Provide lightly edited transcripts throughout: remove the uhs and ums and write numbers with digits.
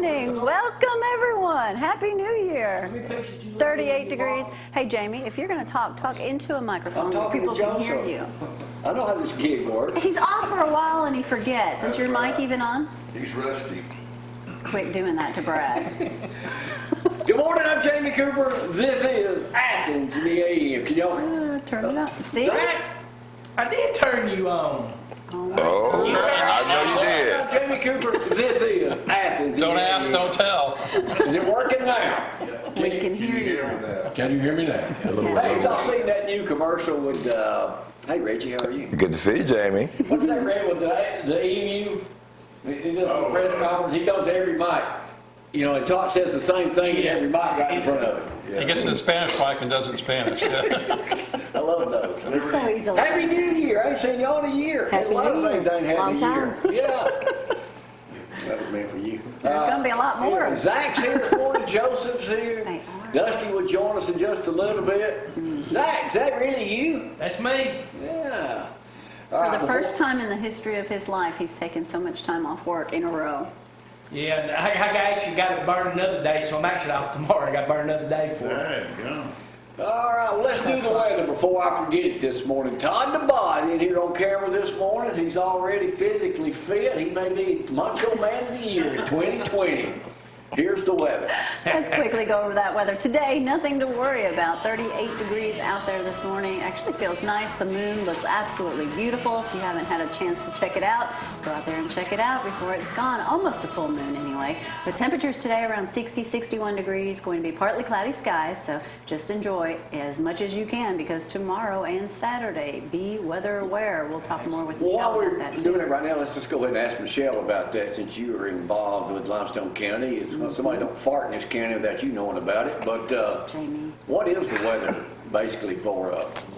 morning. Welcome, everyone. Happy New Year. 38 degrees. Hey, Jamie, if you're going to talk into a microphone so people can hear you. I know how this gig works. He's off for a while and he forgets. Is your mic even on? He's rusty. Quit doing that to Brad. Good morning, I'm Jamie Cooper. This is Athens in the AM. Can y'all turn it up? See? Zack? I did turn you on. Oh, I know you did. I'm Jamie Cooper. This is Athens. Don't ask, don't tell. Is it working now? We can hear you. Can you hear me now? Hey, y'all seen that new commercial with, hey Reggie, how are you? Good to see you, Jamie. What's that red with the EMU? He does the press conference. He goes to every mic. You know, and Todd says the same thing and every mic right in front of him. He gets in the Spanish mic and does it in Spanish. Yeah. I love those. So easily. Happy New Year. I ain't seen y'all in a year. Happy a lot New of things Year. ain't had Long in a year. time. Yeah. That was meant for you. There's going to be a lot more. Anyway, Zack's here this morning. Joseph's here. They are. Dusty will join us in just a little bit. Zack, is that really you? That's me. Yeah. For the first time in the history of his life, he's taken so much time off work in a row. Yeah, I actually got to burn another day, so I'm actually off tomorrow. I got to burn another day for it. All right, well, let's do the weather before I forget it this morning. Todd the Bod in here on camera this morning. He's already physically fit. He may be Macho Man of the Year in 2020. Here's the weather. Let's quickly go over that weather. Today, nothing to worry about. 38 degrees out there this morning. Actually feels nice. The moon looks absolutely beautiful. If you haven't had a chance to check it out, go out there and check it out before it's gone. Almost a full moon anyway. The temperatures today around 60, 61 degrees. Going to be partly cloudy skies, so just enjoy as much as you can because tomorrow and Saturday, be weather aware. We'll talk more with Michelle While about that we're too. doing it right now, let's just go ahead and ask Michelle about that since you are involved with Limestone County. It's somebody don't fart in this county without you knowing about it. But Jamie. what is the weather basically for?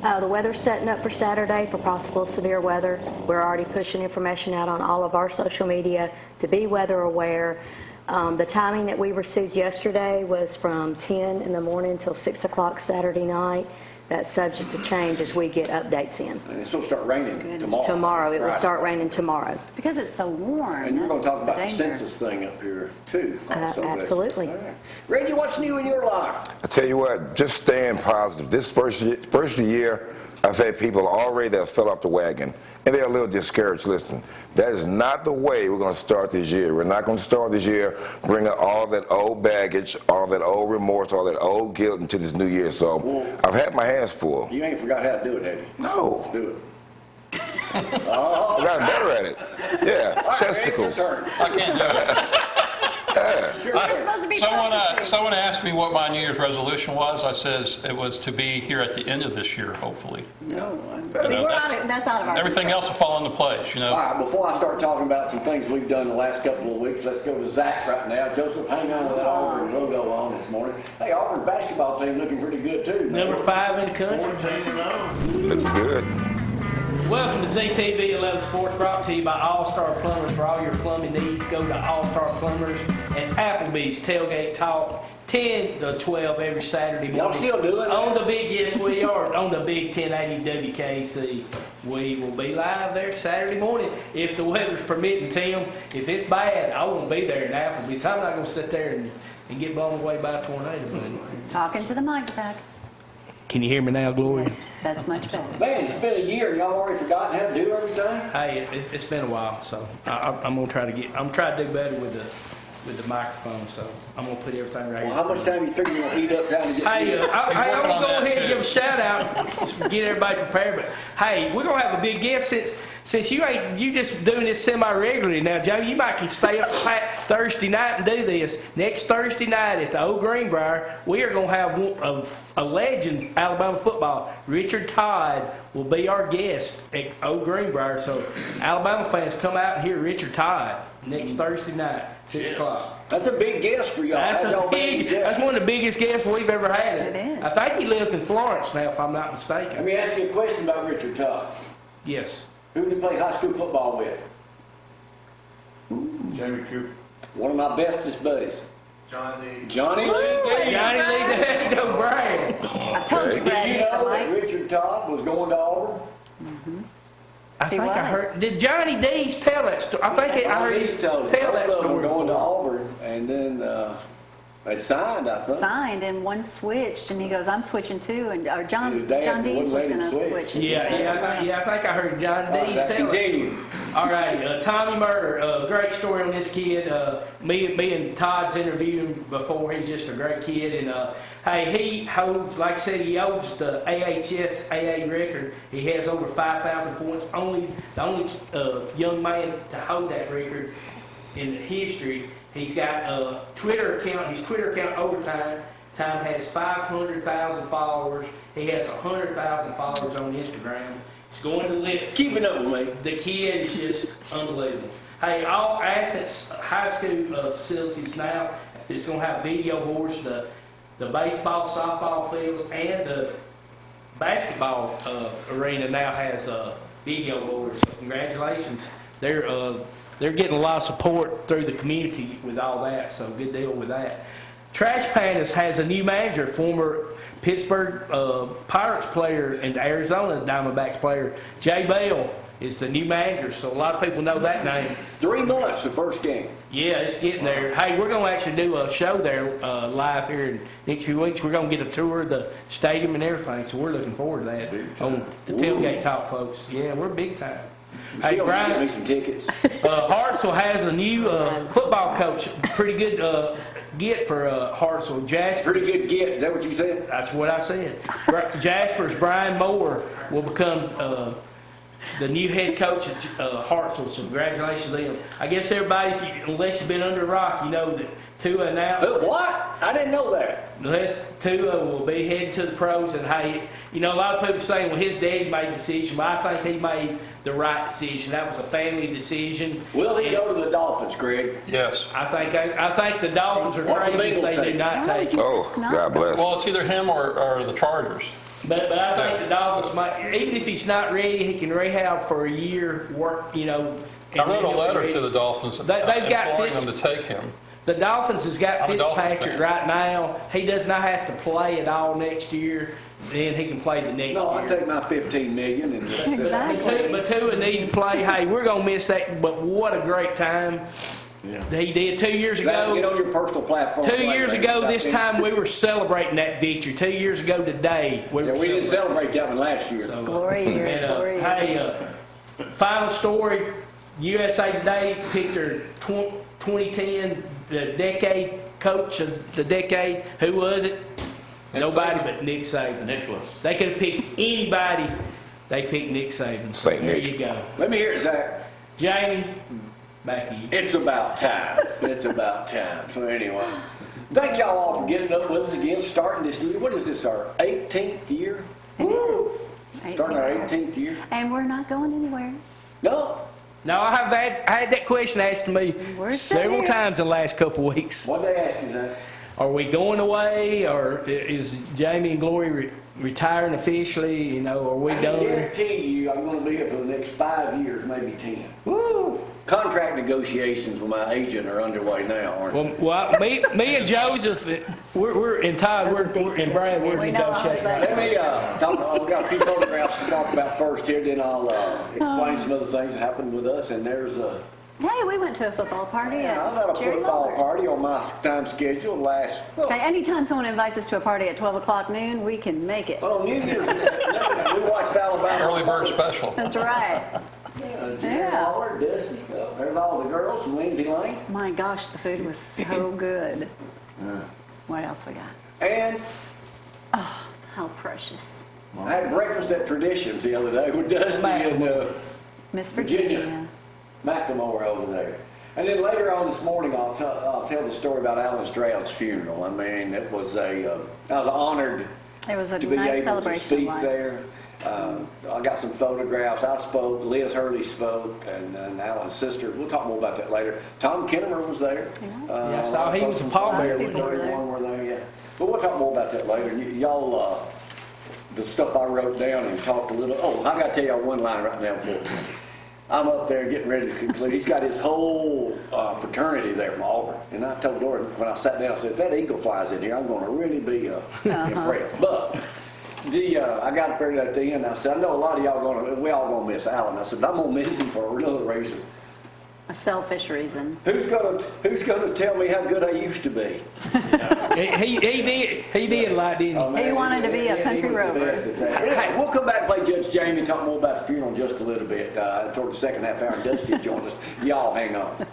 The weather's setting up for Saturday for possible severe weather. We're already pushing information out on all of our social media to be weather aware. The timing that we received yesterday was from 10 in the morning till 6 o'clock Saturday night. That's subject to change as we get updates in. And it's supposed to start raining tomorrow. Tomorrow, it will Right. start raining tomorrow. Because it's so warm. And you're going to talk about the danger. census thing up here too. Also, Absolutely. All right. Reggie, what's new in your life? I tell you what, just staying positive. This first of the year, I've had people already that fell off the wagon, and they're a little discouraged. Listen, that is not the way we're going to start this year. We're not going to start this year bringing all that old baggage, all that old remorse, all that old guilt into this new year. So I've had my hands full. You ain't forgot how to do it, have you? No. Do it. I got better at it. Yeah, All right, chesticles. Reggie, your turn. I can't do it. You're supposed to be Someone asked me what my New Year's resolution was. I says it was to be here at the end of this year, hopefully. No. That's out of our Everything else will fall into place, you know. All right, before I start talking about some things we've done the last couple of weeks, let's go to Zack right now. Joseph, hang on with that Auburn logo on this morning. Hey, Auburn's basketball team looking pretty good too. Number 5 in the country. Looks good. Welcome to ZTV 11 Sports, brought to you by All-Star Plumbers. For all your plumbing needs, go to All-Star Plumbers and Applebee's Tailgate Talk, 10 to 12 every Saturday morning. Y'all still do it? On the big, yes we are, on the big 1080 WKC. We will be live there Saturday morning if the weather's permitting, Tim. If it's bad, I won't be there in Applebee's. I'm not going to sit there and get blown away by a tornado. Talking to the mic, Zack. Can you hear me now, Gloria? Yes, that's much better. Man, it's been a year and y'all already forgotten how to do everything? Hey, it's been a while, so I'm gonna try to do better with the microphone. So I'm gonna put everything right Well, here. how much time you figure you're going to eat up trying to get Hey, to it? I'm working gonna on go that, ahead and too. give a shout out, just get everybody prepared. But hey, we're gonna have a big guest since you just doing this semi-regularly now, Joe. You might can stay up Thursday night and do this. Next Thursday night at the Old Greenbrier, we are gonna have a legend Alabama football. Richard Todd will be our guest at Old Greenbrier. So Alabama fans, come out and hear Richard Todd next Thursday night, 6 o'clock. That's a big guess for y'all. That's one of the biggest guests we've ever had. It is. I think he lives in Florence now, if I'm not Let mistaken. me ask you a question about Richard Todd. Yes. Who did he play high school football with? Jamie Cooper. One of my bestest buddies. Johnny. Johnny Lee. Johnny Lee, there you go, Brad. I told you, Brad, Did you hit the know that mic. Richard Todd was going to Auburn? I think I heard. Did Johnny Dees tell that story? I think I heard him tell that story. Going to Auburn, and then they signed, I think. Signed, and one switched, and he goes, "I'm switching too." And or John His dad Dees was wouldn't going let to him switch. switch. I think I heard Johnny Dees tell it. Continue. All right, Tommy Murder, great story on this kid. Me and Todd's interviewed him before. He's just a great kid, and hey, he holds, like I said, he holds the AHS AA record. He has over 5,000 points. The only young man to hold that record in history. He's got a Twitter account. His Twitter account Overtime has 500,000 followers. He has 100,000 followers on Instagram. It's going to live. Keeping up with me. The kid is just unbelievable. Hey, all Athens high school facilities now is going to have video boards. The baseball, softball fields, and the basketball arena now has video boards. So congratulations. They're getting a lot of support through the community with all that. So good deal with that. Trash Pandas has a new manager, former Pittsburgh Pirates player and Arizona Diamondbacks player. Jay Bell is the new manager, so a lot of people know that name. 3 months, the first game. Yeah, it's getting there. Hey, we're going to actually do a show there live here in the next few weeks. We're going to get a tour of the stadium and everything, so we're looking forward to that on the Tailgate Talk, folks. Yeah, we're big time. Hey, Get Brian, me some tickets. Hartselle has a new football coach. Pretty good get for Hartselle. Jasper. Pretty good get. Is that what you said? That's what I said. Jasper's Brian Moore will become the new head coach at Hartselle. So congratulations to them. I guess everybody, unless you've been under a rock, you know that Tua announced. What? I didn't know that. Unless Tua will be heading to the pros, and hey, you know, a lot of people saying, well, his daddy made the decision, but I think he made the right decision. That was a family decision. Will he go to the Dolphins, Greg? Yes. I think the Dolphins are crazy if they do not take him. Oh, God bless. Well, it's either him or the Chargers. But I think the Dolphins might, even if he's not ready, he can rehab for a year, work, you know. I wrote a letter to the Dolphins They've got imploring them to take him. The Dolphins has got I'm a Dolphins Fitzpatrick fan. right now. He does not have to play at all next year. Then he can play the next No, I year. take my $15 million and Exactly. But Tua need to play. Hey, we're going to miss that, but what a great time he did 2 years Get on ago. your personal platform. 2 years ago this time, we were celebrating that victory. 2 years ago today, we were Yeah, we didn't celebrate that one last year. So, Glory years, and, glory years. hey, final story, USA Today picked their 2010 the decade coach of the decade. Who was it? Nobody but Nick Saban. Nicholas. They could have picked anybody. They picked Nick Saban. Saint There Nick. you go. Let me hear it, Zack. Jamie, back to you. It's about time. It's about time. So anyway, thank y'all all for getting up with us again, starting this year. What is this, our 18th year? It is. Starting our 18 18th year? And we're not going anywhere. No. Now, I had that question asked to me We're still several here. times in the last couple of weeks. What they ask you, Zack? Are we going away, or is Jamie and Glory retiring officially? You know, are we I can done? guarantee you I'm going to be here for the next 5 years, maybe 10. Woo! Contract negotiations with my agent are underway now, aren't they? Well, me and Joseph, we're in Todd, we're in Brad, we're We know all negotiating about right Let now. me talk. I've got a few photographs to talk about first here, then I'll explain some other things that happened with us. And there's a Hey, we went to a football party I was at at a Jerry football Lawler's. party on my time schedule last. Well, Hey, anytime someone invites us to a party at 12 o'clock noon, we can make it. on New Year's, we watched Alabama. Early bird special. That's right. Jerry Yeah. Lawler, Dusty, there's all the girls from Lindsay Lane. My gosh, the food was so good. What else we got? And Oh, how precious. I had breakfast at Traditions the other day with Dusty and Miss Virginia. Virginia. McLemore over there. And then later on this morning, I'll tell the story about Alan Stroud's funeral. I mean, I was honored It was a to be nice able to celebration of speak life. there. I got some photographs. I spoke. Liz Hurley spoke, and Alan's sister. We'll talk more about that later. Tom Kinnemer was there. Yeah, I saw he was a pallbearer. People were there. Were there, yeah. But we'll talk more about that later. Y'all, the stuff I wrote down and talked a little. Oh, I got to tell y'all one line right now. I'm up there getting ready to conclude. He's got his whole fraternity there from Auburn. And I told Dora when I sat down, I said, if that eagle flies in here, I'm going to really be impressed. But I got up there at the end. I said, I know a lot of y'all we all gonna miss Alan. I said, I'm gonna miss him for another reason. A selfish reason. Who's gonna tell me how good I used to be? He did a lot, didn't he? Oh, man, He wanted to be a country was the rover. best at that. Anyway, we'll come back and play Judge Jamie and talk more about the funeral in just a little bit. Toward the second half hour, Dusty will join us. Y'all hang on.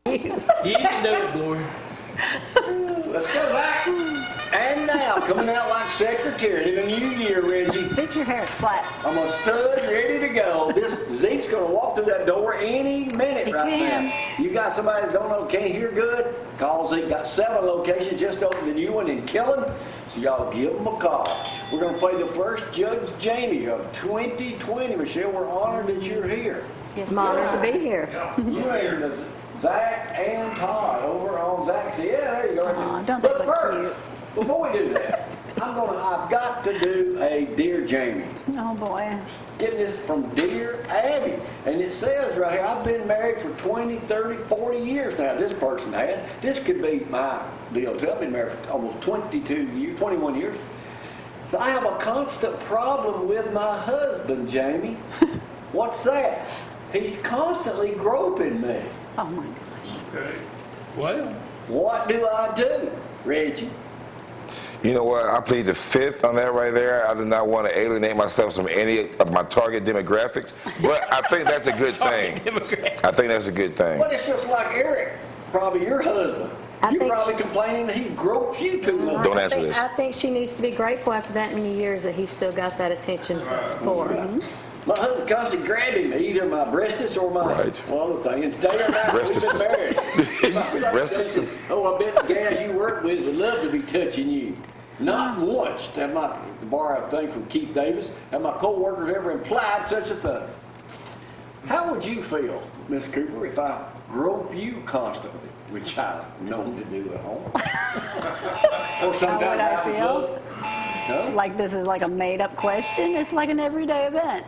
You can do it, Glory. Let's go back. And now, coming out like secretary in the new year, Reggie. Fix your hair, splat. I'm a stud ready to go. Zeke's going to walk through that door any minute He right can. now. You got somebody that don't know, can't hear good? Call Zeke. Got 7 locations, just opened a new one in Killen. So y'all give them a call. We're going to play the first Judge Jamie of 2020. Michelle, we're honored that you're here. Yes, I'm honored to be here. You and Zack and Todd over on Zack's. Yeah, there you go. Aw, don't they But look first, before we do that, I've got to do a Dear Jamie. Oh boy. Getting this from Dear Abby. And it says right here, I've been married for 20, 30, 40 years now. This person has. This could be my deal too. I've been married for almost 21 years. So I have a constant problem with my husband, Jamie. What's that? He's constantly groping me. Oh my gosh. Okay. Well, What do I do, Reggie? You know what? I plead the fifth on that right there. I do not want to alienate myself from any of my target demographics, but I think that's a good thing. I think that's a good thing. But it's just like Eric, probably your husband. You're think probably complaining that he gropes you too much. Don't answer this. I think she needs to be grateful after that many years that he's still got that attention for her. My husband constantly grabbing me, either my breastus or my other thing. And today or night, we've been married. Breastises. Oh, I bet the guys you work with would love to be touching you. Not once, to borrow a thing from Keith Davis, have my co-workers ever implied such a thing. How would you feel, Miss Cooper, if I grope you constantly, which I'm known to do at home? Or sometimes would I out in feel? public? No? Like this is like a made-up question? It's like an everyday event.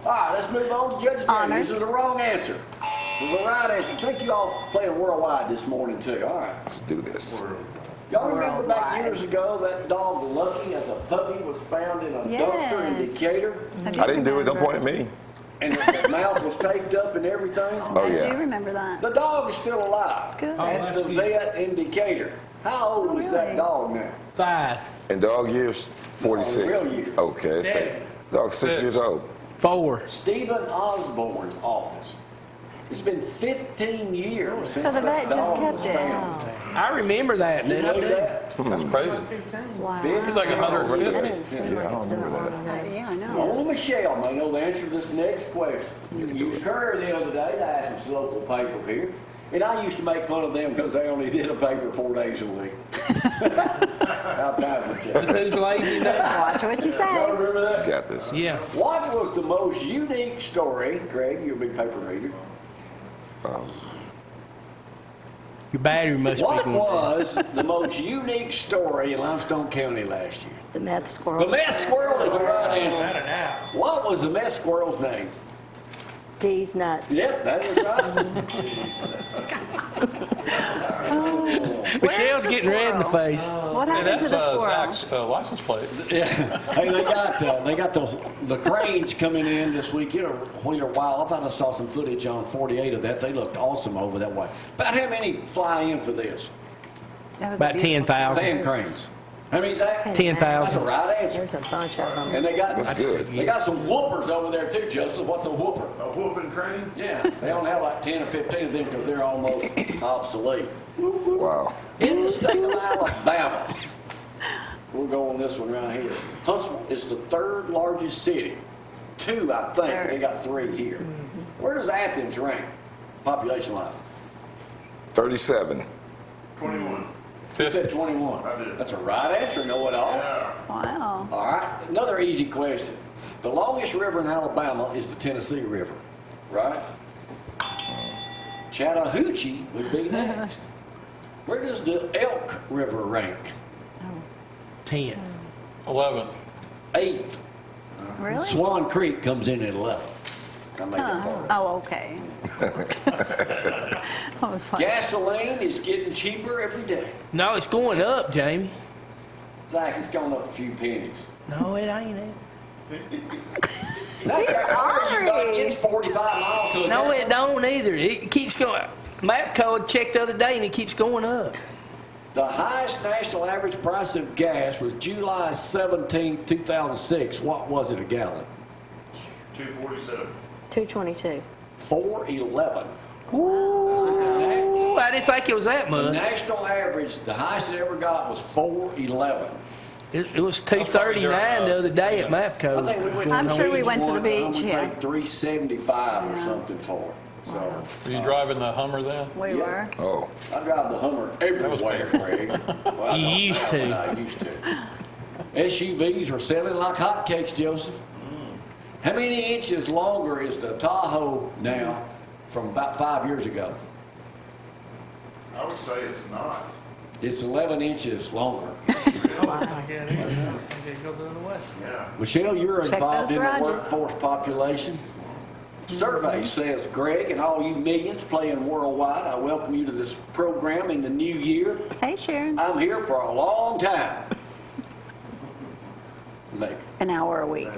All right, let's move on to Judge Jamie. Honor. This is the wrong answer. This is the right answer. Thank you all for playing worldwide this morning, too. All right. Let's do this. Y'all remember back Worldwide. years ago that dog Lucky as a puppy was found in a dumpster in Yes. Decatur? I didn't do it. Don't point at me. And the mouth was taped up and everything? Oh, I yeah. do remember that. The dog is still alive Good. Oh, at that's the good. vet in Decatur. How old is that Really? dog now? 5, In dog years, 46. real years. Okay. Seven. Dog 6 Six. years old. 4. Stephen Osborne's office. It's been 15 years since So the vet that just dog kept was it. found. I remember that, You didn't I? know that? that's crazy. Wow. He's like That 150. doesn't seem Yeah, like I it's don't been a remember long that. day. Yeah, I know. Only Michelle may know the answer to this next question. You heard the other day, I had this local paper here, and I used to make fun of them because they only did a paper 4 days a week. How bad was that? Who's lazy now? Watch what you Y'all say. remember that? Got this. Yeah. What was the most unique story, Craig, you're a big paper reader, Your battery must what be going. was the most unique story in Limestone County last year? The meth squirrel. The meth squirrel is the right answer. What was the meth squirrel's name? D's nuts. Yep, that is right. Michelle's getting red in the face. What And happened to that's the squirrel? Zack's license plate. Yeah, hey, they got the cranes coming in this weekend or a while. I thought I saw some footage on 48 of that. They looked awesome over that way. About how many fly in for this? That was a About beautiful- 10,000. Sand cranes. How many's that? 10,000. That's the right answer. There's a bunch of them. And they got That's good. they got some whoopers over there too, Joseph. What's a whooper? A whooping crane? Yeah, they only have like 10 or 15 of them because they're almost obsolete. Wow. In the state of Alabama, we'll go on this one right here. Huntsville is the 3rd largest city. 2, I think. Third. They got 3 here. Where does Athens rank, population-wise? 37. 21. Who said 21? I did. That's a right answer, know it all. Yeah. Wow. All right, another easy question. The longest river in Alabama is the Tennessee River, right? Chattahoochee would be next. Where does the Elk River rank? 10. 11th. 8th. Really? Swan Creek comes in at 11. I made that part. Oh, okay. I was like, Gasoline is getting cheaper every day. No, it's going up, Jamie. Zach, it's gone up a few pennies. No, it ain't. It's 45 miles to a No, gallon. it don't either. It keeps going. MapCo checked the other day and it keeps going up. The highest national average price of gas was July 17, 2006. What was it a gallon? 247. 222. $4.11. Ooh, I didn't think it was that The much. national average, the highest it ever got was $4.11. It was $2.39 the other day at MapCo. I think we went. I'm sure we went to the once, and beach, we yeah. paid $3.75 or Yeah. something for it. So Were you driving the Hummer then? we Yeah. were. Oh, I drive the Hummer everywhere, Greg. Well, I You don't used now, to. but I used to. SUVs are selling like hotcakes, Joseph. How many inches longer is the Tahoe now from about 5 years ago? I would say it's not. It's 11 inches longer. I think it is. I think it goes the other way. Yeah. Michelle, you're Check involved those in the garages. workforce population. Survey says, Greg, and all you millions playing worldwide, I welcome you to this program in the new year. Hey, Sharon. I'm here for a long time. Maybe. An hour a week.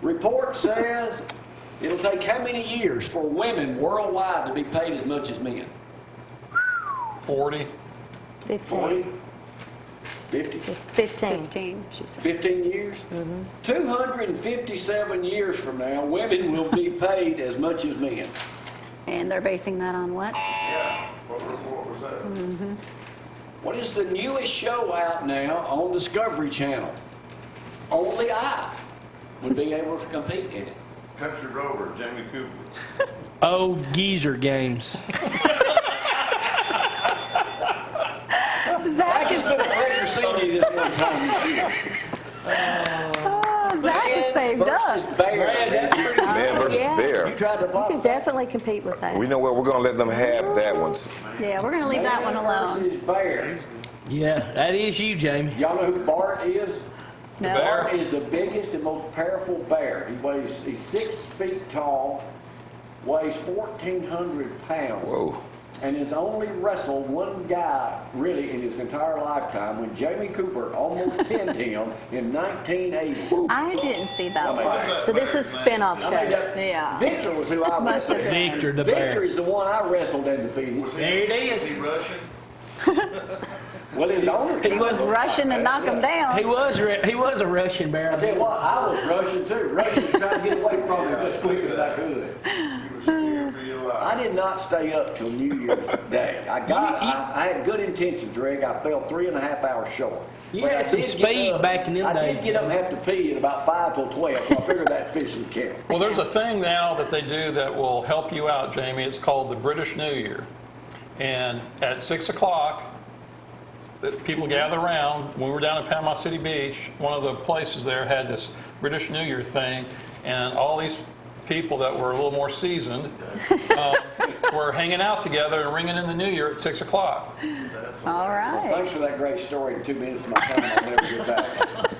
Report says it'll take how many years for women worldwide to be paid as much as men? 40? 15. 40? 50? 15. 15, she said. 15 years? 257 years from now, women will be paid as much as men. And they're basing that on what? Yeah. What report was that? What is the newest show out now on Discovery Channel? Only I would be able to compete in it. Country Rover, Jamie Cooper. Oh, geezer games. Zach, it's been a pleasure seeing you this one time this year. Zach is saved versus up. Bear. man versus yeah. You bear. tried to You block can definitely compete with that. We know what, we're going to let them have that one. Yeah, we're going to leave that one alone. Versus Bear. Yeah, that is you, Jamie. Y'all know who Bart is? No. bear? Bart is the biggest and most powerful bear. He's 6 feet tall, weighs 1,400 pounds. Whoa. And has only wrestled one guy really in his entire lifetime when Jamie Cooper almost pinned him in 1980. I didn't see that one. So this is spin-off I mean, show. Yeah. Victor was who I Must have wrestled. been. Victor the Victor bear. is the one I wrestled and defeated. Was he, There it was is. he Russian? Well, his owner. He was rushing to knock him down. He was a Russian bear. I tell you what, I was Russian too. Russians trying to get away from him as quick as I could. He was scared for your life. I did not stay up till New Year's Day. I had good intentions, Greg. I fell 3.5 hours short. You But had I some did get speed up- back in them I days, did get up and have to pee at about 5 till 12, so I figured that officially counted. Well, there's a thing now that they do that will help you out, Jamie. It's called the British New Year. And at 6 o'clock, people gather around. When we were down at Panama City Beach, one of the places there had this British New Year thing, and all these people that were a little more seasoned were hanging out together and ringing in the New Year at 6 o'clock. All Well, right. thanks for that great story. In 2 minutes of my time, I'll never get back.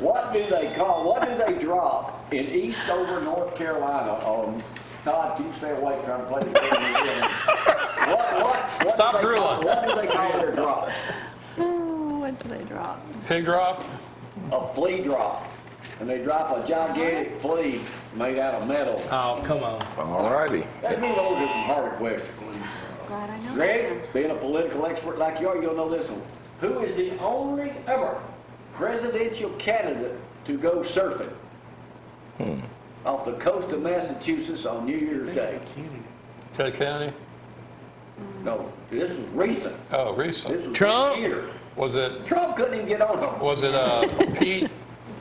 What do they drop in Eastover, North Carolina? Todd, can you stay awake trying to play the game? What Stop do they call- drooling. What do they call their drop? Oh, what do they drop? Pig drop? A flea drop. And they drop a gigantic flea made out of metal. Oh, come on. All righty. Let me go to some harder questions. Glad I know. Greg, being a political expert like you are, you'll know this one. Who is the only ever presidential candidate to go surfing off the coast of Massachusetts on New Year's Day? Ted Kennedy? No, this was recent. Oh, This recent. was Trump? this year. Was it Trump couldn't even get on him. P.H.I.T.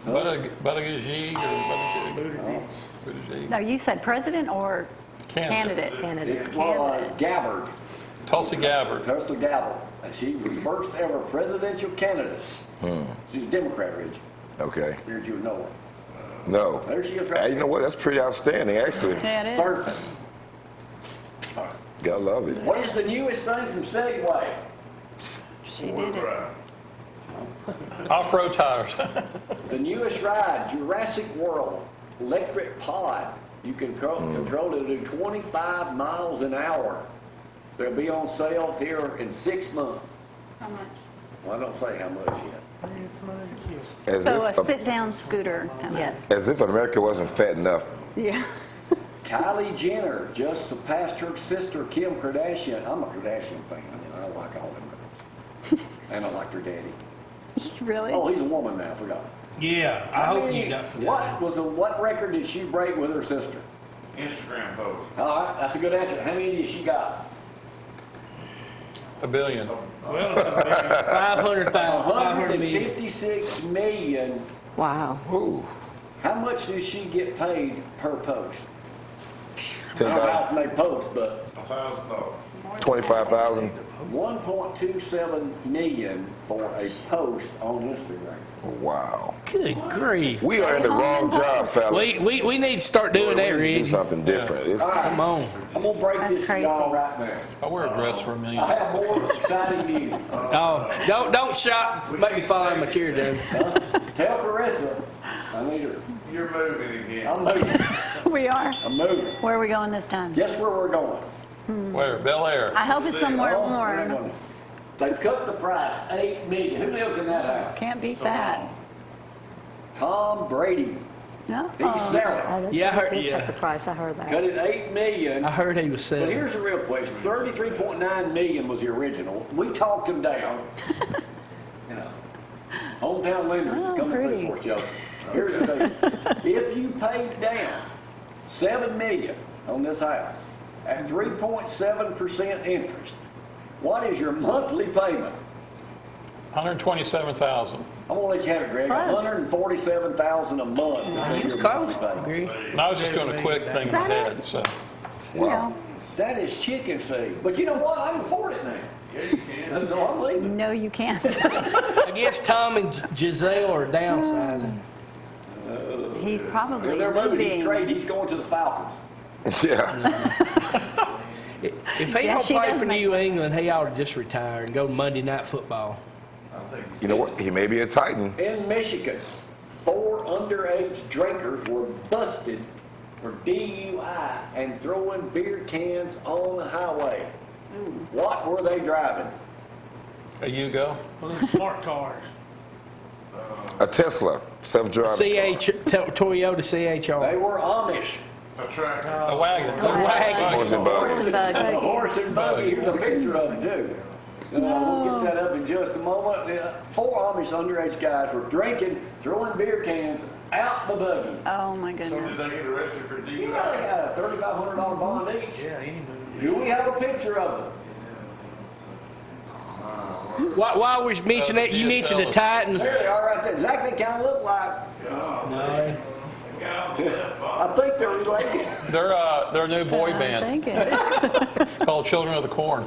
Buttigieg or Buttigieg? No, you said president or Candidate. candidate? It was Gabbard, Tulsi Gabbard. Tulsi Gabbard. And she was the first ever presidential candidate. She's a Democrat, Reggie. Okay. Figured you would know her. No. There she is Hey, right you know what? That's pretty outstanding, actually. Yeah, it is. Surfing. Gotta love it. What is the newest thing from Segway? She did it. Off-road tires. The newest ride, Jurassic World. electric pod. You can control it to do 25 miles an hour. They'll be on sale here in 6 months. How much? Well, I don't say how much yet. As So if, a sit-down scooter. Kind of. Yes. as if America wasn't fat enough. Yeah. Kylie Jenner just surpassed her sister Kim Kardashian. I'm a Kardashian fan. I like all them girls. And I like her daddy. Really? Oh, he's a woman now, I forgot. Yeah, I hope you got. What record did she break with her sister? Instagram post. All right, that's a good answer. How many did she got? $1 billion. Well, 500,000, 500 million. 156 million. Wow. Ooh. How much does she get paid per post? I don't know how often they post, but $1,000. 25,000. 1.27 million for a post on Instagram. Wow. Good grief. We are in the wrong job, fellas. We need to start doing that, We need to do Reggie. something different. It's- Come on. I'm gonna break That's this to crazy. y'all right now. I wear a dress for $1 million. I have more exciting news. Oh, don't shock, make me fall out of my chair, Dan. Tell Carissa I need her. You're moving again. I'm moving. We are. I'm moving. Where are we going this time? Guess where we're going? Where? Bel Air. I hope it's somewhere Oh, we're not warm. going. They've cut the price, $8 million. Who lives in that house? Can't beat that. Tom Brady. No. He's selling. Oh, Yeah, I heard- they did yeah. cut the price. I heard Cut that. it $8 million. I heard he was But selling. here's the real question. 33.9 million was the original. We talked him down. You know, hometown lenders is Oh, coming pretty. through for us, Joseph. Here's the thing. If you paid down $7 million on this house at 3.7% interest, what is your monthly payment? $127,000. I'm gonna let you have it, Greg. Plus. $147,000 a month. He was close. Agree. And I was just doing a quick thing in my head, so. Wow. That is chicken feed. But you know what? I can afford it now. Yeah, you can. That's all I'm leaving. No, you can't. I guess Tom and Giselle are downsizing. He's probably They're moving. He's moving. trading. He's going to the Falcons. Yeah. If he Yeah, don't she play does for make New England, he ought to just retire and go to Monday Night Football. I think he's You know what? He may be a Titan. In Michigan, 4 underage drinkers were busted for DUI and throwing beer cans on the highway. What were they driving? A Yugo. Well, them smart cars. A Tesla, self-driving. Toyota CHR. They were Amish. a tractor. A wagon. A wagon. Horse and buggy. Horse and buggy. A horse and buggy. Here's a picture of it, too. We'll get that up in just a moment. 4 Amish underage guys were drinking, throwing beer cans out the buggy. Oh my So did goodness. they get arrested for Yeah, they DUI? got a $3,500 bond each. Yeah, any movie. Do we have a picture of them? While we mention that, you mentioned the Titans. There they are right there. Exactly kind of look like. No. I think they're related. They're a new boy I'm band thinking. called Children of the Corn.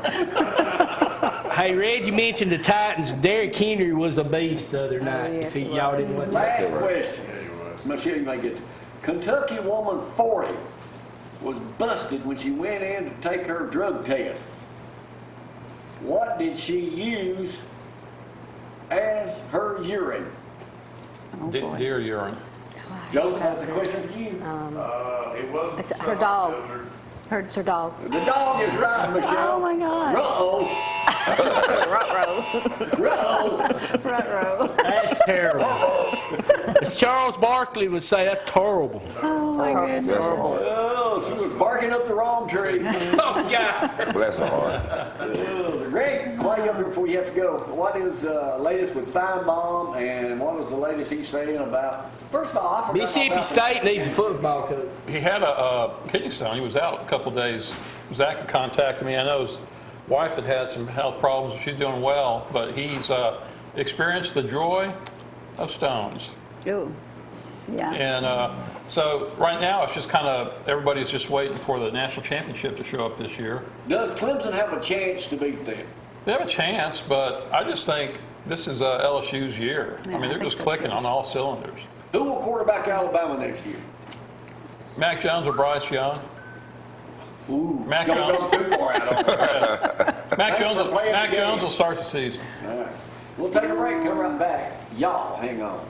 Hey, Reggie mentioned the Titans. Derrick Henry was a beast the other night. yes, If he y'all was. didn't watch that. Last question. Michelle, you may get it. Kentucky woman 40 was busted when she went in to take her drug test. What did she use as her urine? Oh, boy. Deer urine. Joseph has a question for you. It wasn't. It's her dog. filtered. It's her dog. The dog is right, Michelle. Oh my God. Ruh-oh. Ruh-roh. Ruh-oh. Ruh-roh. That's terrible. As Charles Barkley would say, that's terrible. Oh my goodness. Bless her heart. Oh, she was barking up the wrong tree. Oh, God. Bless her heart. Greg, while you're up here before you have to go, what is latest with Feinbaum and what is the latest he's saying about, first of all, I forgot Mississippi about State needs a football coach. He had a kidney stone. He was out a couple days. Zack had contacted me. I know his wife had some health problems. She's doing well, but he's experienced the joy of stones. Ooh. Yeah. And so right now it's just kind of everybody's just waiting for the national championship to show up this year. Does Clemson have a chance to beat them? They have a chance, but I just think this is LSU's year. Yeah, I mean, I they're think just so, clicking too. on all cylinders. Who will quarterback Alabama next year? Mac Jones or Bryce Young? Ooh, Mac don't Jones. go too far out on that. Mac Thanks for playing Mac the game. Jones will start the season. All right. We'll take a break, come right back. Y'all hang on.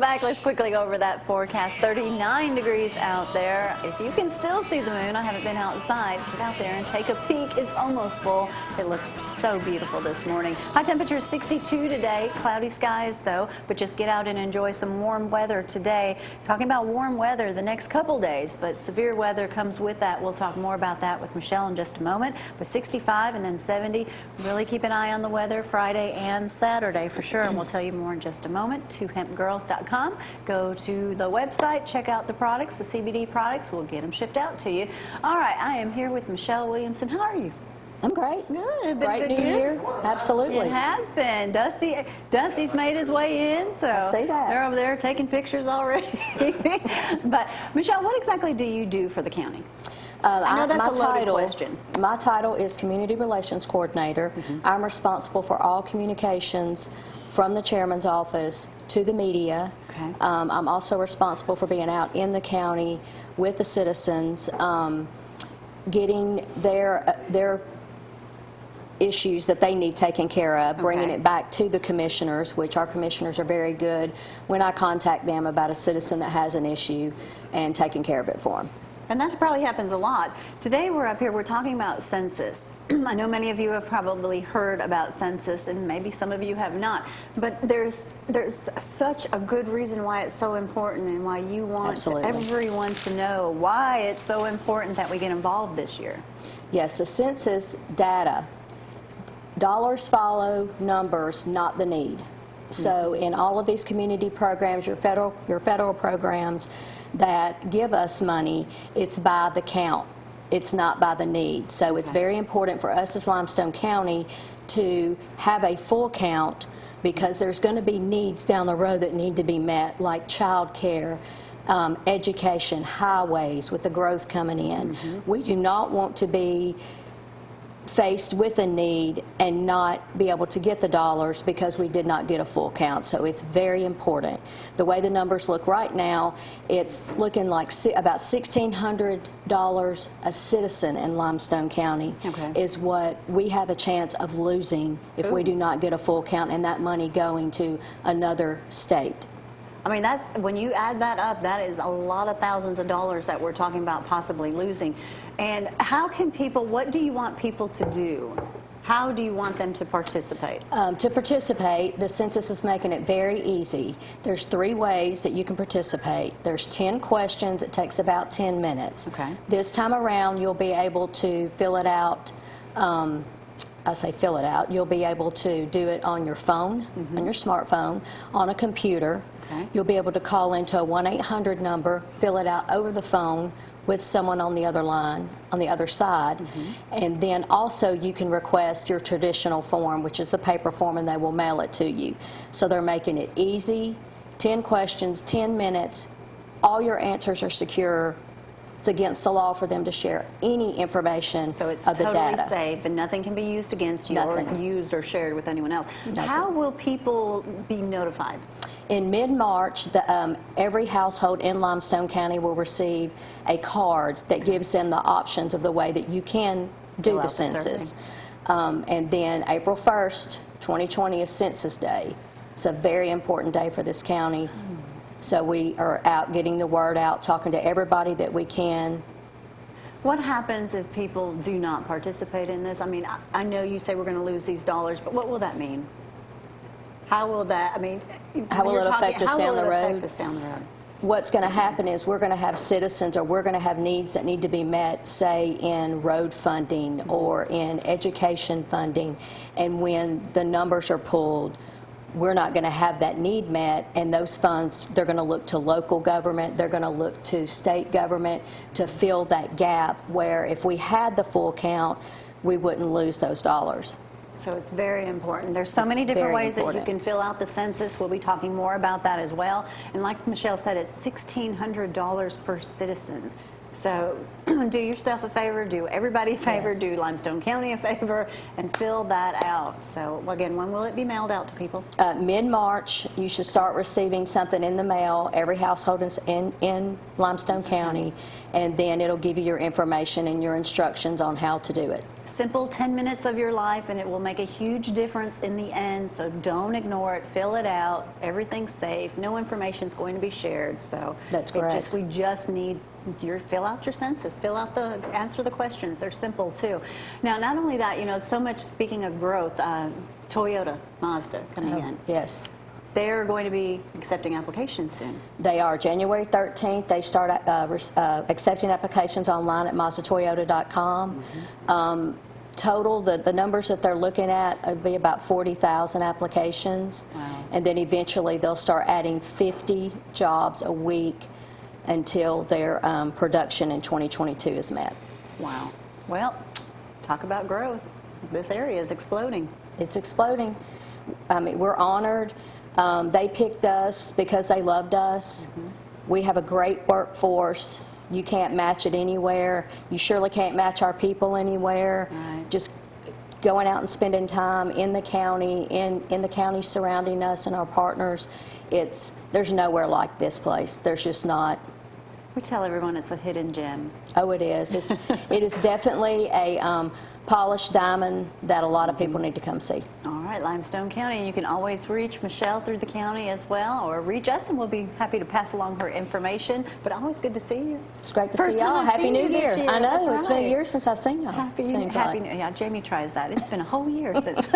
back, let's quickly go over that forecast. 39 degrees out there. If you can still see the moon, I haven't been outside, get out there and take a peek. It's almost full. It looked so beautiful this morning. High temperature is 62 today. Cloudy skies though, but just get out and enjoy some warm weather today. Talking about warm weather the next couple days, but severe weather comes with that. We'll talk more about that with Michelle in just a moment. But 65 and then 70. Really keep an eye on the weather Friday and Saturday for sure, and we'll tell you more in just a moment. 2hempgirls.com. Go to the website, check out the products, the CBD products. We'll get them shipped out to you. All right, I am here with Michelle Williamson. How are you? I'm great. Good. Great new year. Absolutely. It has been. Dusty's made his way in, so I see that. they're over there taking pictures already. But Michelle, what exactly do you do for the county? I know that's a loaded question. My title is Community Relations Coordinator. I'm responsible for all communications from the chairman's office to the media. Okay. I'm also responsible for being out in the county with the citizens, getting their issues that they need taken care of, bringing Okay. it back to the commissioners, which our commissioners are very good when I contact them about a citizen that has an issue, and taking care of it for them. And that probably happens a lot. Today we're up here, we're talking about census. I know many of you have probably heard about census, and maybe some of you have not. But there's such a good reason why it's so important, and why you want Absolutely. everyone to know why it's so important that we get involved this year. Yes, the census data, dollars follow numbers, not the need. So in all of these community programs, your federal programs that give us money, it's by the count. It's not by the need. So it's very important for us as Limestone County to have a full count, because there's going to be needs down the road that need to be met, like child care, education, highways, with the growth coming in. We do not want to be faced with a need and not be able to get the dollars because we did not get a full count. So it's very important. The way the numbers look right now, it's looking like about $1,600 a citizen in Limestone County is what we have a chance of losing if we do not get a full count, and that money going to another state. I mean, that's, when you add that up, that is a lot of thousands of dollars that we're talking about possibly losing. And how can people, what do you want people to do? How do you want them to participate? To participate, the census is making it very easy. There's 3 ways that you can participate. There's 10 questions. It takes about 10 minutes. Okay. This time around, you'll be able to fill it out. I say fill it out. You'll be able to do it on your phone, on your smartphone, on a computer. Okay. You'll be able to call into a 1-800 number, fill it out over the phone with someone on the other line, on the other side. And then also you can request your traditional form, which is the paper form, and they will mail it to you. So they're making it easy. 10 questions, 10 minutes. All your answers are secure. It's against the law for them to share any information So it's of the totally data. safe, and nothing can be used against you or Nothing. used or shared with anyone else. Nothing. How will people be notified? In mid-March, every household in Limestone County will receive a card that gives them the options of the way that you can do Fill the out the census. And then April 1st, 2020 is Census Day. It's a very important day for this county. So we are out getting the word out, talking to everybody that we can. What happens if people do not participate in this? I mean, I know you say we're going to lose these dollars, but what will that mean? How will that, I mean, How will it affect us down the road? How will it affect us down the road? What's going to happen is we're going to have citizens, or we're going to have needs that need to be met, say in road funding or in education funding, and when the numbers are pulled, we're not going to have that need met, and those funds, they're going to look to local government, they're going to look to state government to fill that gap, where if we had the full count, we wouldn't lose those dollars. So it's very important. There's so many different very ways that you important. can fill out the census. We'll be talking more about that as well. And like Michelle said, it's $1,600 per citizen. So do yourself a favor, do everybody a favor, Yes. do Limestone County a favor, and fill that out. So again, when will it be mailed out to people? Mid-March, you should start receiving something in the mail, every household in Limestone County, and then it'll give you your information and your instructions on how to do it. Simple 10 minutes of your life, and it will make a huge difference in the end. So don't ignore it. Fill it out. Everything's safe. No information is going to be shared. So That's correct. We just need fill out your census. Answer the questions. They're simple too. Now, not only that, so much. Speaking of growth, Toyota, Mazda coming in. Yes. They're going to be accepting applications soon. They are. January 13th, they start accepting applications online at MazdaToyota.com. Total, the numbers that they're looking at would be about 40,000 applications. Wow. And then eventually they'll start adding 50 jobs a week until their production in 2022 is met. Wow. Well, talk about growth. This area is exploding. It's exploding. I mean, we're honored. They picked us because they loved us. We have a great workforce. You can't match it anywhere. You surely can't match our people anywhere. Right. Just going out and spending time in the county, in the county surrounding us and our partners, there's nowhere like this place. There's just not. We tell everyone it's a hidden gem. Oh, it is. It is definitely a polished diamond that a lot of people need to come see. All right, Limestone County. You can always reach Michelle through the county as well, or reach us, and we'll be happy to pass along her information. But always good to see you. It's great to First see y'all. time I've Happy seen New you this Year. year. I know. That's It's been a right. year since I've seen y'all. Happy Seems New like. Yeah, Jamie tries that. It's been a whole year since.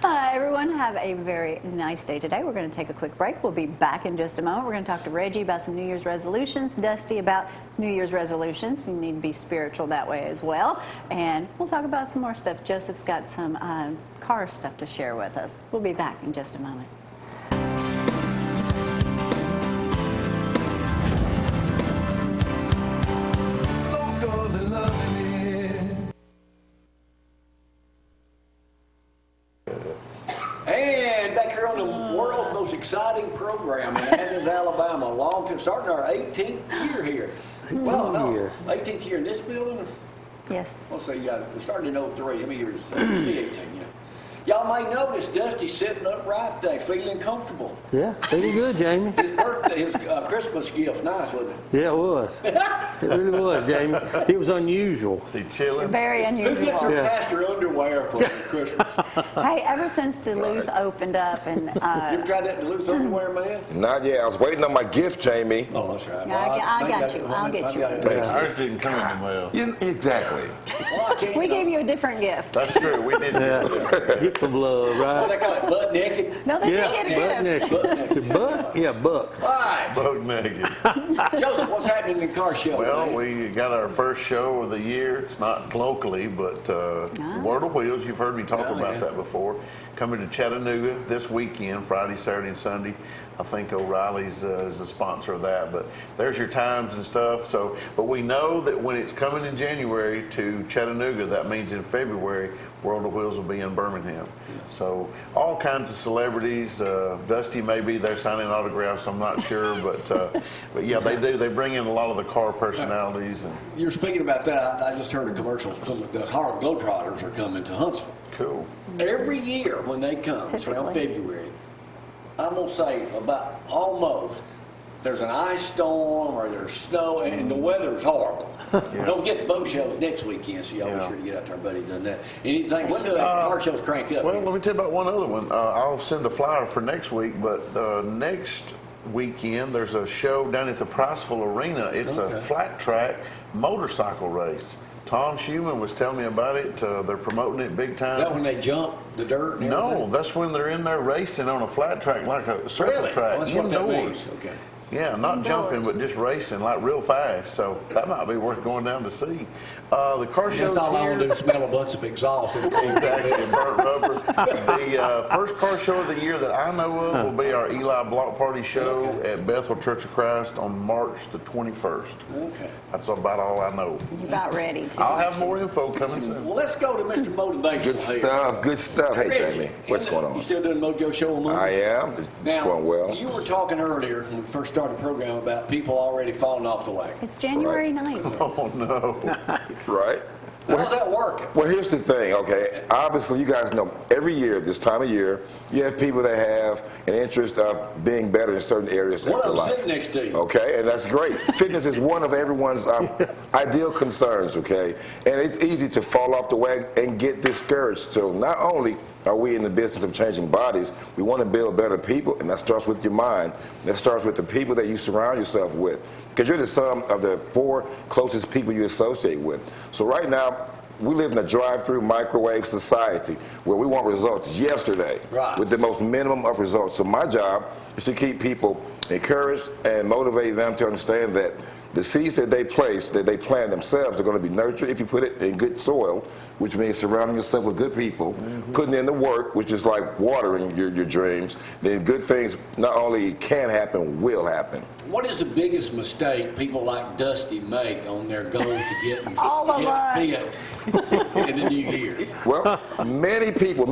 Everyone have a very nice day today. We're going to take a quick break. We'll be back in just a moment. We're going to talk to Reggie about some New Year's resolutions, Dusty about New Year's resolutions. You need to be spiritual that way as well. And we'll talk about some more stuff. Joseph's got some car stuff to share with us. We'll be back in just a moment. And back here on the world's most exciting program in Athens, Alabama, starting our 18th year here. Well, no, 18th year in this building. Yes. Let's see, we started in 03. How many years? 18, yeah. Y'all may notice Dusty's sitting upright today, feeling comfortable. Yeah, feeling good, Jamie. His birthday, his Christmas gift, nice, wasn't it? Yeah, it was. It really was, Jamie. It was unusual. He chilling? Very Who gets unusual. her Yeah. pastor underwear for Christmas? Hey, ever since Duluth opened up and You ever tried that Duluth underwear, man? Not yet. I was waiting on my gift, Jamie. Oh, that's right. Yeah, I got you. I'll get you. Thank you. Ours didn't come in the mail. Exactly. Well, I can't, We gave you a different gift. That's true. We didn't. Yeah. Get some love, What right? they call it, butt naked? No, they Yeah, didn't get a butt gift. naked. Butt naked. Butt? Yeah, buck. All right. Boat naked. Joseph, what's happening in the car show? Well, man? we got our first show of the year. It's not locally, but World of Wheels. You've heard me talk Oh, about yeah. that before. Coming to Chattanooga this weekend, Friday, Saturday, and Sunday. I think O'Reilly's is the sponsor of that. But there's your times and stuff. But we know that when it's coming in January to Chattanooga, that means in February, World of Wheels will be in Birmingham. So all kinds of celebrities. Dusty may be there signing autographs. I'm not sure, but yeah, they do. They bring in a lot of the car personalities. And You're speaking about that. I just heard a commercial. The Harlem Globetrotters are coming to Huntsville. cool. Every year when they come, it's around Typically. February, I'm going to say about almost, there's an ice storm or there's snow and the weather's horrible. Don't forget the boat shows next weekend, so y'all be Yeah. sure to get out to our buddies on that. Anything, when do the car shows crank up? Well, let me tell you about one other one. I'll send a flyer for next week, but next weekend there's a show down at the Priceville Arena. It's Okay. a flat track motorcycle race. Tom Schumann was telling me about it. They're promoting it big time. Is that when they jump the dirt and everything? No, that's when they're in there racing on a flat track, like a circle Really? track, Oh, that's what that indoors. means. Okay. Yeah, not jumping, but just racing like real fast. So that might be worth going down to see. The car show's That's all I want to here. do is smell a bunch of exhaust. Exactly, and burnt rubber. The first car show of the year that I know of will be our Eli Block Party show Okay. at Bethel Church of Christ on March the 21st. Okay. That's about all I know. You're about ready to. I'll have more info coming soon. Well, let's go to Mr. Motivational Good here. stuff. Good stuff. Hey, Reggie, Jamie. What's going You on? still doing Mojo Show on Monday? I am. It's Now, going well. you were talking earlier when we first start a program about people already falling off the wagon. It's January 9th. Oh, no. Right? How's that working? Well, here's the thing, okay? Obviously, you guys know every year, this time of year, you have people that have an interest of being better in certain areas of One their of them life. sitting next to you. Okay, and that's great. Fitness is one of everyone's ideal concerns, okay? And it's easy to fall off the wagon and get discouraged. So not only are we in the business of changing bodies, we want to build better people, and that starts with your mind. That starts with the people that you surround yourself with, because you're the sum of the 4 closest people you associate with. So right now, we live in a drive-through microwave society where we want results yesterday with the most minimum of results. So my job is to keep people encouraged and motivate them to understand that the seeds that they place, that they plant themselves, are going to be nurtured if you put it in good soil, which means surrounding yourself with good people, putting in the work, which is like watering your dreams. Then good things not only can happen, will happen. What is the biggest mistake people like Dusty make on their goals to get fit in the new year? Well, many people,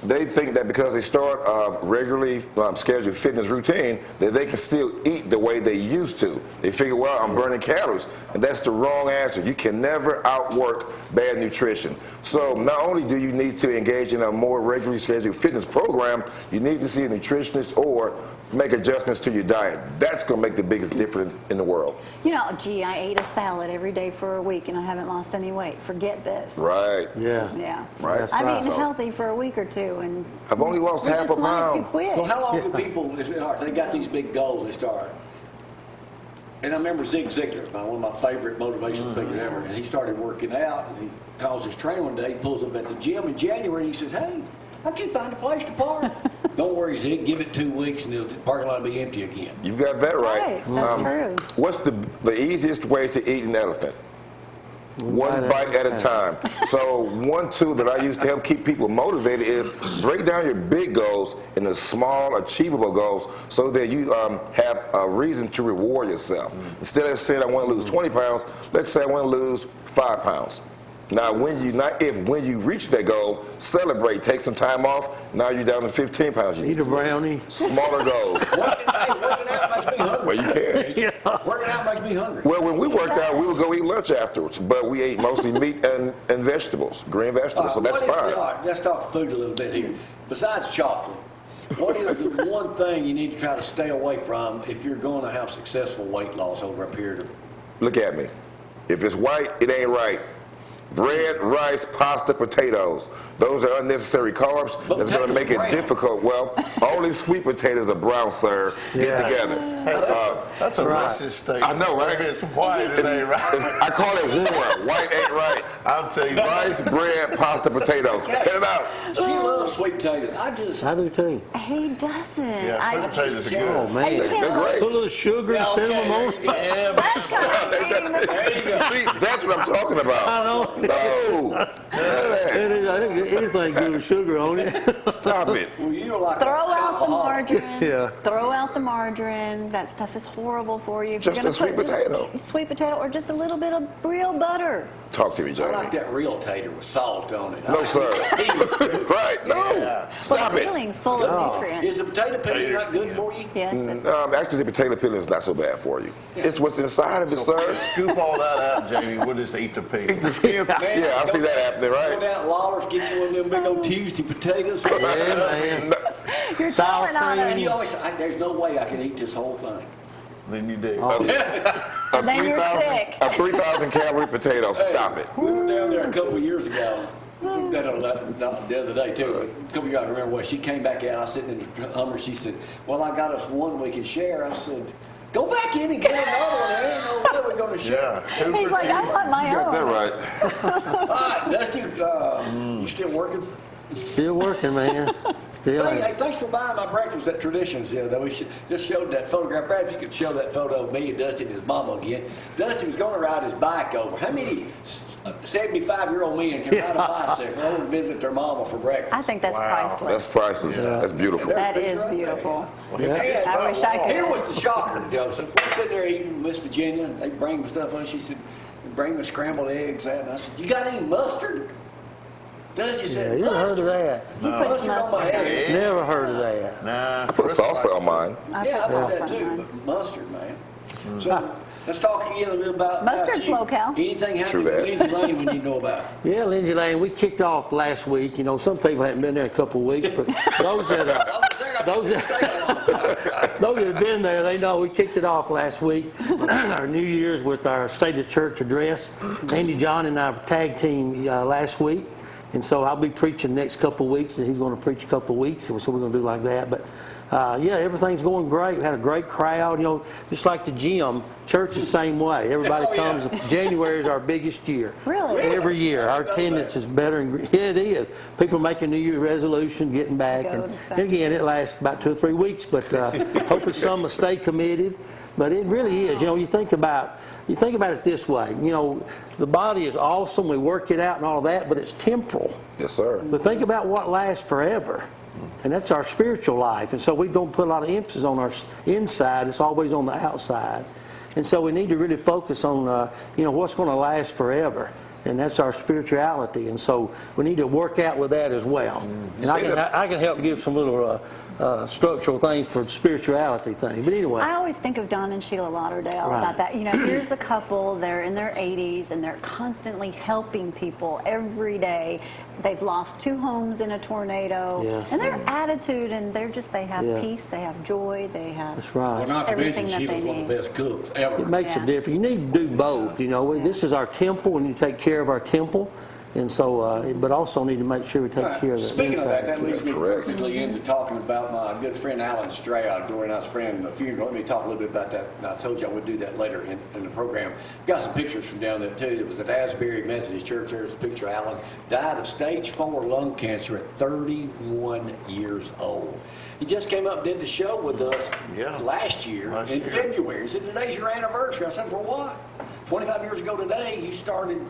they think that because they start a regularly scheduled fitness routine, that they can still eat the way they used to. They figure, well, I'm burning calories, and that's the wrong answer. You can never outwork bad nutrition. So not only do you need to engage in a more regularly scheduled fitness program, you need to see a nutritionist or make adjustments to your diet. That's going to make the biggest difference in the world. You know, gee, I ate a salad every day for a week and I haven't lost any weight. Forget this. Right. Yeah. Yeah. Right. I've eaten So, healthy for a week or two, and I've only lost we half just a wanted to pound. quit. So how long do people, they got these big goals they start? And I remember Zig Ziglar, one of my favorite motivational speakers ever, and he started working out, and he calls his trainer one day, he pulls up at the gym in January, and he says, hey, how'd you find a place to park? Don't worry, Zig, give it 2 weeks, and the parking lot will be empty again. You've got that right. That's true. What's the easiest way to eat an elephant? One bite at a time. So one tool that I use to help keep people motivated is break down your big goals into small, achievable goals so that you have a reason to reward yourself. Instead of saying I want to lose 20 pounds, let's say I want to lose 5 pounds. Now, when you reach that goal, celebrate, take some time off. Now you're down to 15 pounds. Eat a brownie. Smaller goals. Working out makes me hungry. Well, you can. Yeah. Working out makes me hungry. Well, when we worked out, we would go eat lunch afterwards, but we ate mostly meat and vegetables, green vegetables, so that's fine. All right, let's talk food a little bit here. Besides chocolate, what is the one thing you need to try to stay away from if you're going to have successful weight loss over a period of... Look at me. If it's white, it ain't right. Bread, rice, pasta, potatoes. Those are unnecessary carbs. But That's going to make it brown. difficult. Well, only sweet potatoes are brown, sir. Get together. Hey, that's a racist statement. I know, right? If it's white, it ain't right. I call it war. White ain't right. I'll tell you. Rice, bread, pasta, potatoes. Get it out. She loves sweet potatoes. I do too. He doesn't. Yeah, sweet potatoes are good. Oh, man. They're great. Put a little sugar and cinnamon on it. Yeah, That's there you go. See, that's what I'm talking about. I know. No. Anything good with sugar on it. Stop it. Well, you're like Throw out the margarine. Yeah. Throw out the margarine. That stuff is horrible for you. If Just you're a gonna sweet potato. Sweet potato or just a little bit of real butter. Talk to me, I Jamie. like that real tater with salt on it. No, sir. Right? No. Stop Full of it. peelings, full of nutrients. Is the potato peeling not good for you? Yes. Actually, the potato peeling is not so bad for you. It's what's inside of it, sir. Scoop all that out, Jamie. We'll just eat the peel. Yeah, I see that happening, Go right? down to Lawler's, get you one of them big old Tuesday potatoes. Yeah, man. You're Sour telling on cream. And us. you always say, there's no way I can eat this whole thing. Then you do. Then you're sick. A 3,000 calorie potato. Stop it. We were down there a couple of years ago. Not the other day, too. But a couple of years, I remember when she came back out. I was sitting in the Hummer. She said, well, I got us one we can share. I said, go back in and get another one. There ain't no way we're going to share. Yeah, 2 He's for like, I 2. want my You got that own. right. All right, Dusty, you still working? Still working, man. Still. Hey, thanks for buying my breakfast at Traditions the other day. We just showed that photograph. Brad, if you could show that photo of me and Dusty and his mama again. Dusty was going to ride his bike over. How many 75-year-old men can ride a bicycle over and visit their mama for breakfast? I think that's That's priceless. priceless. That's beautiful. That There's a is picture right beautiful. there. And, I wish I could. Here was the shocker, Joseph. We're sitting there eating West Virginia. And they bring me stuff on. She said, bring me scrambled eggs. And I said, you got any mustard? Does you Yeah, say you ever heard of that? He puts mustard on my mustard. head? Never heard of that. Nah. I put salsa on mine. I Yeah, I've put heard that salsa too, on. but mustard, man. So let's talk again a little bit about Mustard's you. low-cal. Anything True happening with that. Lindsay Lane we need to know about? Yeah, Lindsay Lane, we kicked off last week. You know, some people hadn't been there a couple of weeks, but those that those that have been there, they know we kicked it off last week. Our New Year's with our State of Church address. Andy John and I tag team last week. And so I'll be preaching the next couple of weeks, and he's going to preach a couple of weeks, so we're going to do like that. But yeah, everything's going great. We had a great crowd, you know, just like the gym. Church is the same way. Everybody comes. January is our biggest year. Really? Every year. Our attendance is better. Yeah, it is. People making New Year's resolution, getting back. And again, it lasts about 2 or 3 weeks, but hopefully some will stay committed. But it really is. You know, you think about it this way. You know, the body is awesome. We work it out and all of that, but it's temporal. Yes, sir. But think about what lasts forever. And that's our spiritual life. And so we don't put a lot of emphasis on our inside. It's always on the outside. And so we need to really focus on, you know, what's going to last forever. And that's our spirituality. And so we need to work out with that as well. And I can help give some little structural things for spirituality things. But anyway. I always think of Don and Sheila Lauderdale about that. You know, here's a couple, they're in their 80s, and they're constantly helping people every day. They've lost 2 homes in a tornado. Yeah. And their attitude, and they have Yeah. peace, they have joy, they have That's right. Well, not to everything mention that she was they one of the need. best cooks ever. It makes a Yeah. difference. You need to do both. You know, this is our temple, and you take care of our temple. And so, but also need to make sure we take care of the Speaking of that, inside. that leads me correct. perfectly into talking about my good friend Alan Stroud, Glory and I's friend, a funeral. Let me talk a little bit about that. And I told you I would do that later in the program. Got some pictures from down there too. It was at Asbury Methodist Church. There's a picture of Alan. Died of stage 4 lung cancer at 31 years old. He just came up and did the show with us last year in February. He said, today's your anniversary. I said, for what? 25 years ago today, you started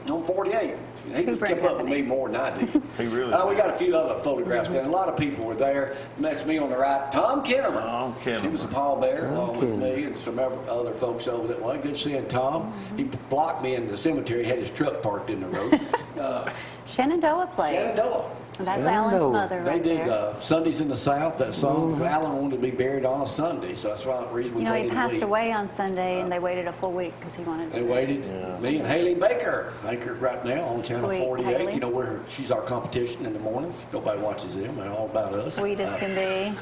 on 48. He just kept up with me more than I did. He really We got a few other photographs down. A lot of people were there. And that's me on the right. Tom Kinnaman. Tom Kinnaman. He was a pallbearer along with me and some other folks over there. Well, good seeing Tom. He blocked me in the cemetery. He had his truck parked in the road. Shenandoah played. Shenandoah. That's Alan's mother They right did there. Sundays in the South, that song. Alan wanted to be buried on a Sunday, so that's why the reason we You know, he waited a passed week. away on Sunday, and they waited a full week because he wanted to. They waited. Me and Haley Baker right now on Channel Sweet 48. Haley. You know, where she's our competition in the mornings. Nobody watches them. They're all about us. Sweet as can be.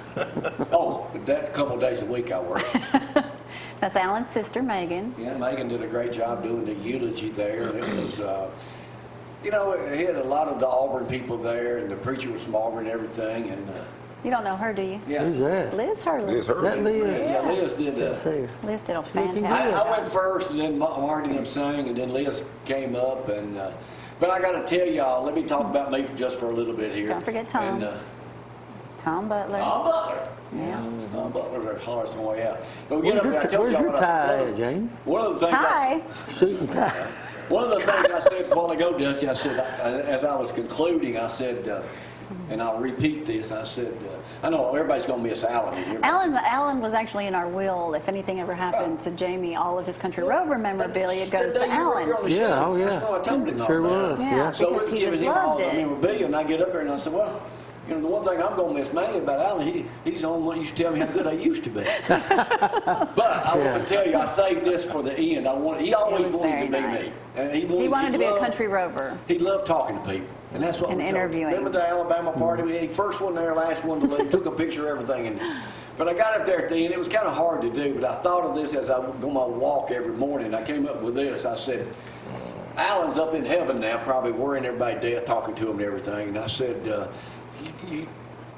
That couple of days a week I work. That's Alan's sister, Megan. Yeah, Megan did a great job doing the eulogy there. And it was, you know, it had a lot of the Auburn people there, and the preacher was from Auburn and everything. And You don't know her, do you? yeah, Who's that? Liz Hurley. Liz Hurley. That Liz? yeah, Liz did. Let's see her. Liz did a Looking fantastic I went job. first, and then Marty and them sang, and then Liz came up, and but I got to tell y'all, let me talk about me just for a little bit here. Don't forget Tom. And, Tom Butler. Tom Butler. Yeah. Tom Butler's our hardest on the way out. But we get up there, I told Where's y'all your what I tie said. at, Jamie? One of the things Hi. Suit and tie. One of the things I said a while ago, Dusty, I said, as I was concluding, I said, and I'll repeat this, I said, I know everybody's going to miss Alan. Alan was actually in our will. If anything ever happened to Jamie, all of his Country Rover memorabilia goes to Alan. Yeah, oh, yeah. That's what I told him. Sure all that. was. Yeah, So because we he was just giving him all loved the it. memorabilia, and I get up there and I said, well, you know, the one thing I'm going to miss mainly about Alan, he's the only one who used to tell me how good I used to be. But I want to tell you, I saved this for the end. He always was wanted very to be nice. me. And He wanted to be a loved- Country Rover. He loved talking to people. And that's what And we told him. interviewing. Remember the Alabama party we had? First one there, last one to leave. Took a picture of everything. But I got up there at the end. It was kind of hard to do, but I thought of this as I was on my walk every morning. I came up with this. I said, Alan's up in heaven now, probably worrying everybody dead, talking to him and everything. And I said,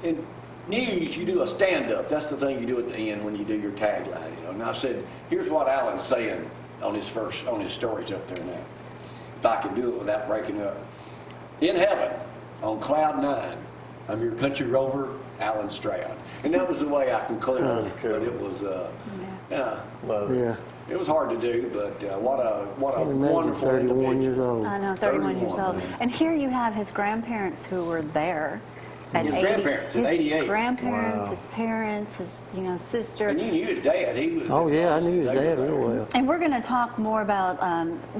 in news, you do a stand-up. That's the thing you do at the end when you do your tagline, you know. And I said, here's what Alan's saying on his stories up there now. If I can do it without breaking up. In heaven, on cloud 9, I'm your country rover, Alan Stroud. And that was the way I concluded. That's cool. But it was, Love it. Yeah. it was hard to do, but what a Can you imagine wonderful 31 years individual. old. I know, 31 years 31, old. man. And here you have his grandparents who were there. at His 80. grandparents at His 88. grandparents, his parents, his sister. And you knew his dad. He was. Oh, yeah, I knew his dad real well. And we're going to talk more about,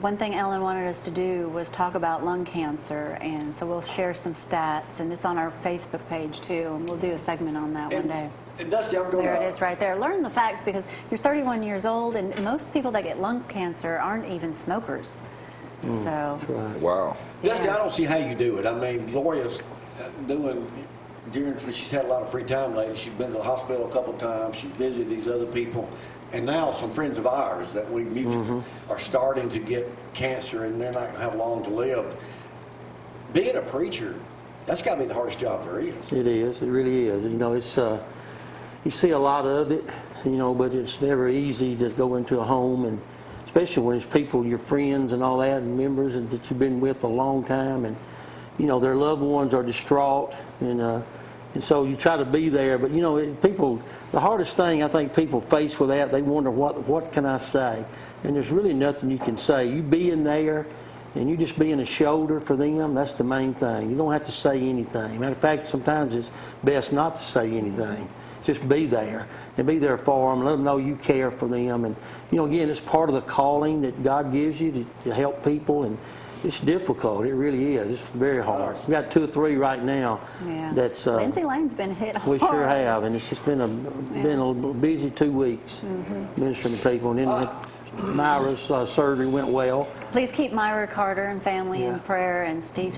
one thing Ellen wanted us to do was talk about lung cancer, and so we'll share some stats, and it's on our Facebook page too, and we'll do a segment on that one day. And Dusty, I'm going There it is right there. Learn the facts because you're 31 years old, and most people that get lung cancer aren't even smokers. So, Wow. Dusty, Yeah. I don't see how you do it. I mean, Gloria's she's had a lot of free time lately. She's been to the hospital a couple times. She visited these other people. And now some friends of ours that we mutually are starting to get cancer, and they're not going to have long to live. Being a preacher, that's got to be the hardest job there is. It is. It really is. It's you see a lot of it, but it's never easy to go into a home, and especially when it's people, your friends and all that, and members that you've been with a long time, and their loved ones are distraught, and so you try to be there. But people, the hardest thing I think people face with that, they wonder what can I say, and there's really nothing you can say. You being there, and you just being a shoulder for them, that's the main thing. You don't have to say anything. Matter of fact, sometimes it's best not to say anything. Just be there and be there for them. Let them know you care for them. And again, it's part of the calling that God gives you to help people. And it's difficult. It really is. It's very hard. We got 2 or 3 right now. yeah. That's Lindsay Lane's been hit hard. we sure have, and it's just been a busy 2 weeks ministering to people. And then Myra's surgery went well. Please keep Myra Carter and family Yeah. in prayer, and Steve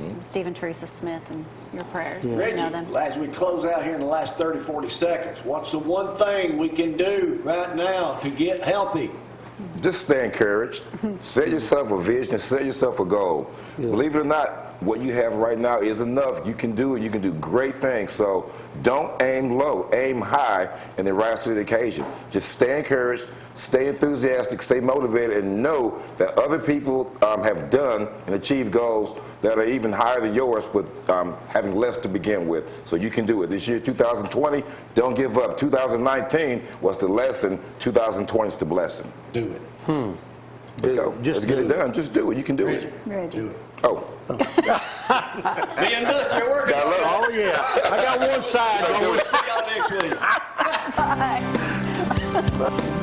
and Teresa Smith in your prayers. You Reggie, know them. as we close out here in the last 30, 40 seconds, what's the one thing we can do right now to get healthy? Just stay encouraged. Set yourself a vision. Set yourself a goal. Yeah. Believe it or not, what you have right now is enough. You can do it. You can do great things. So don't aim low. Aim high and then rise to the occasion. Just stay encouraged, stay enthusiastic, stay motivated, and know that other people have done and achieved goals that are even higher than yours with having less to begin with. So you can do it. This year, 2020, don't give up. 2019 was the lesson. 2020 is the blessing. Do it. Let's go. Let's get it done. Just do it. You can do it. Reggie. Do it. Oh. Me and Dusty are working on it. Oh yeah, I got one side. See y'all next week. Bye.